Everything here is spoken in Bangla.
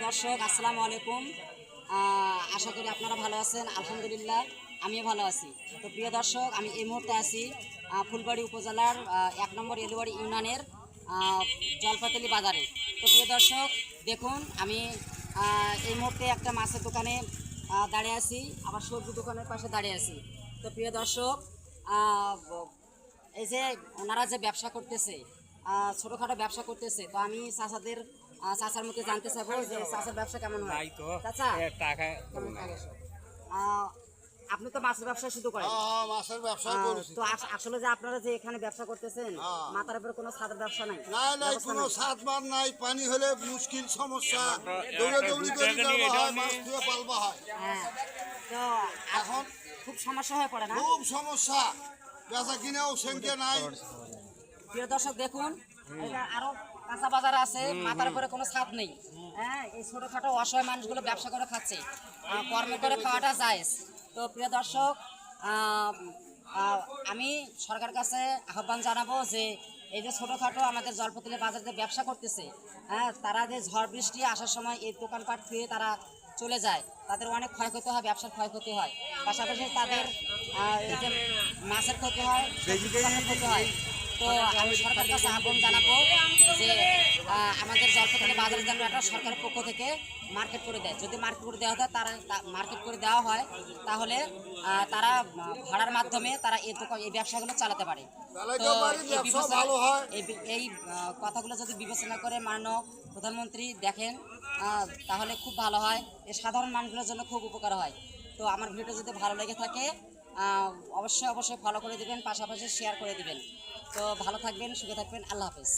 দর্শক আসসালামু আলাইকুম। আশা করি আপনারা ভালো আছেন। আলহামদুলিল্লাহ আমিও ভালো আছি। তো প্রিয় দর্শক, আমি এই মুহূর্তে আছি ফুলবাড়ি উপজেলার 1 নম্বর এলুবাড়ি ইউনিয়নের জলপাতলি বাজারে। তো প্রিয় দর্শক দেখুন, আমি এই মুহূর্তে একটা মাছের দোকানে দাঁড়িয়ে আছি, আবার সবজি দোকানের পাশে দাঁড়িয়ে আছি। তো প্রিয় দর্শক, এই যে ওনারা যে ব্যবসা করতেছে, ছোটোখাটো ব্যবসা করতেছে, তো আমি চাচাদের চাচার মুখে জানতে চাইবো যে চাচার ব্যবসা কেমন হয়। চাচা কেমন থাকে? আপনি তো মাছের ব্যবসা শুধু করেন। মাছের ব্যবসা করছি। তো আসলে যে আপনারা যে এখানে ব্যবসা করতেছেন, মাথার উপরে কোনো ছাদের ব্যবসা নাই? নাই, কোনো সাত বার নাই। পানি হলে মুশকিল সমস্যা, দৌড়াদৌড়ি করে যাওয়া হয়, মাছ ধুয়ে পালবা হয়। হ্যাঁ, তো এখন খুব সমস্যা হয়ে পড়ে না? খুব সমস্যা, বেচা কিনেও সেনকে নাই। প্রিয় দর্শক দেখুন, এটা আরো কাঁচা বাজার আছে, মাথার উপরে কোনো ছাদ নেই। হ্যাঁ, এই ছোটোখাটো অসহায় মানুষগুলো ব্যবসা করে খাচ্ছে, কর্ম করে খাওয়াটা জায়েজ। তো প্রিয় দর্শক, আমি সরকার কাছে আহ্বান জানাবো যে এই যে ছোটোখাটো আমাদের জলপাতলি বাজারে ব্যবসা করতেছে, হ্যাঁ, তারা যে ঝড় বৃষ্টি আসার সময় এই দোকানপাট থুয়ে তারা চলে যায়, তাদের অনেক ক্ষয়ক্ষতি হয়, ব্যবসার ক্ষয়ক্ষতি হয়, পাশাপাশি তাদের এই যে মাছের ক্ষতি হয়, দোকানের ক্ষতি হয়। তো আমি সরকারের কাছে আহ্বান জানাবো যে আমাদের জলপাতলি বাজারে যেন একটা সরকারের পক্ষ থেকে মার্কেট করে দেয়। যদি মার্কেট করে দেওয়া হয়, তারা মার্কেট করে দেওয়া হয়, তাহলে তারা ভাড়ার মাধ্যমে তারা এই ব্যবসাগুলো চালাতে পারে। তো এই কথাগুলো যদি বিবেচনা করে মাননীয় প্রধানমন্ত্রী দেখেন, তাহলে খুব ভালো হয়। এই সাধারণ মানুষগুলোর জন্য খুব উপকার হয়। তো আমার ভিডিওটা যদি ভালো লেগে থাকে, অবশ্যই ফলো করে দিবেন, পাশাপাশি শেয়ার করে দিবেন। তো ভালো থাকবেন, সুখে থাকবেন। আল্লাহ হাফেজ।